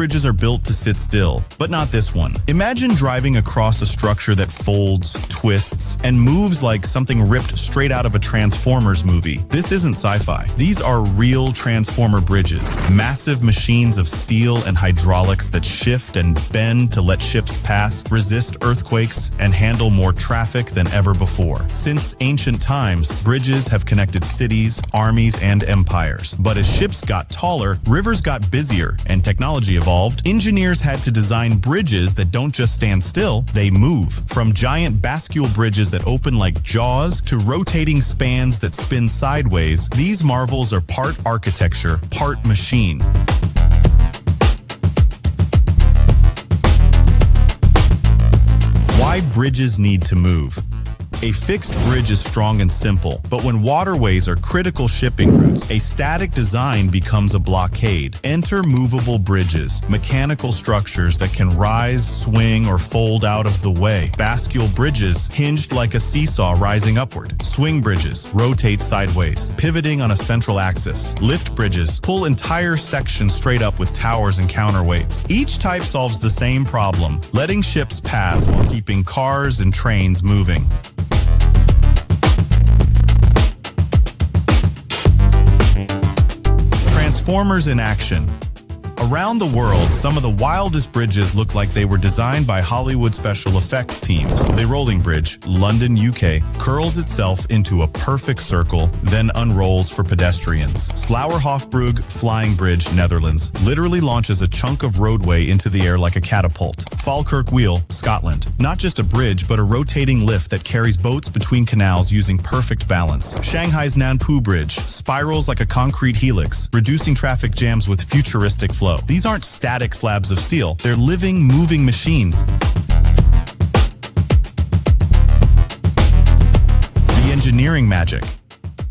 bridges are built to sit still, but not this one. Imagine driving across a structure that folds, twists, and moves like something ripped straight out of a Transformers movie. This isn't sci-fi. These are real Transformer bridges, massive machines of steel and hydraulics that shift and bend to let ships pass, resist earthquakes, and handle more traffic than ever before. Since ancient times, bridges have connected cities, armies, and empires. But as ships got taller, rivers got busier, and technology evolved. Engineers had to design bridges that don't just stand still, they move. From giant bascule bridges that open like jaws to rotating spans that spin sideways, these marvels are part architecture, part machine. Why bridges need to move. A fixed bridge is strong and simple, but when waterways are critical shipping routes, a static design becomes a blockade. Enter movable bridges, mechanical structures that can rise, swing, or fold out of the way. Bascule bridges, hinged like a seesaw rising upward. Swing bridges, rotate sideways, pivoting on a central axis. Lift bridges, pull entire sections straight up with towers and counterweights. Each type solves the same problem, letting ships pass while keeping cars and trains moving. Transformers in action. Around the world, some of the wildest bridges look like they were designed by Hollywood special effects teams. The Rolling Bridge, London, UK, curls itself into a perfect circle, then unrolls for pedestrians. Slauerhoffbrug Flying Bridge, Netherlands, literally launches a chunk of roadway into the air like a catapult. Falkirk Wheel, Scotland, not just a bridge, but a rotating lift that carries boats between canals using perfect balance. Shanghai's Nanpu Bridge spirals like a concrete helix, reducing traffic jams with futuristic flow. These aren't static slabs of steel, they're living, moving machines. The engineering magic.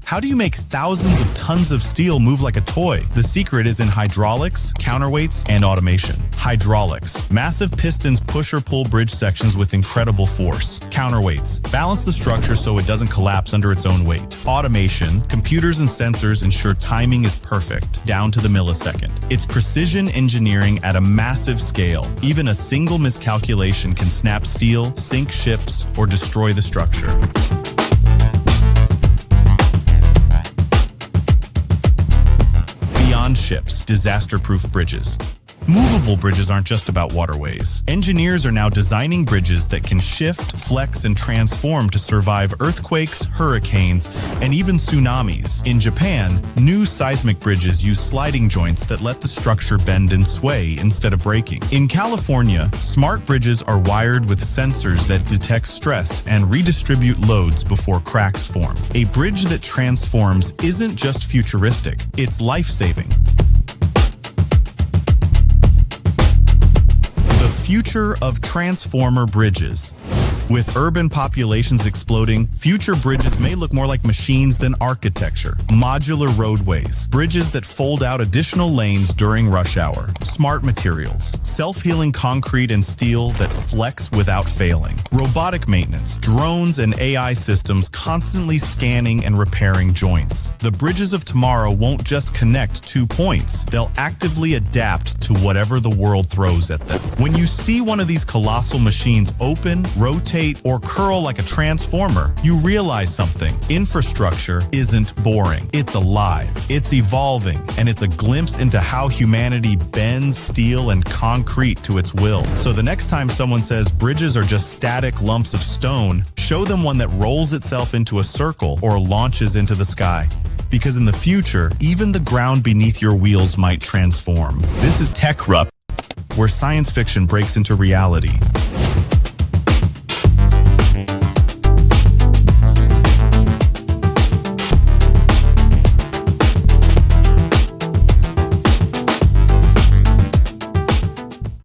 How do you make thousands of tons of steel move like a toy? The secret is in hydraulics, counterweights, and automation. Hydraulics. Massive pistons push or pull bridge sections with incredible force. Counterweights. Balance the structure so it doesn't collapse under its own weight. Automation. Computers and sensors ensure timing is perfect, down to the millisecond. It's precision engineering at a massive scale. Even a single miscalculation can snap steel, sink ships, or destroy the structure. Ships, disaster-proof bridges. Movable bridges aren't just about waterways. Engineers are now designing bridges that can shift, flex, and transform to survive earthquakes, hurricanes, and even tsunamis. In Japan, new seismic bridges use sliding joints that let the structure bend and sway instead of breaking. In California, smart bridges are wired with sensors that detect stress and redistribute loads before cracks form. A bridge that transforms isn't just futuristic, it's life-saving. Future of Transformer bridges. With urban populations exploding, future bridges may look more like machines than architecture. Modular roadways, bridges that fold out additional lanes during rush hour. Smart materials, self-healing concrete and steel that flex without failing. Robotic maintenance, drones and AI systems constantly scanning and repairing joints. The bridges of tomorrow won't just connect 2 points, they'll actively adapt to whatever the world throws at them. When you see one of these colossal machines open, rotate, or curl like a transformer, you realize something. Infrastructure isn't boring. It's alive, it's evolving, and it's a glimpse into how humanity bends steel and concrete to its will. So the next time someone says bridges are just static lumps of stone, show them one that rolls itself into a circle or launches into the sky. Because in the future, even the ground beneath your wheels might transform. This is Tech Rup, where science fiction breaks into reality.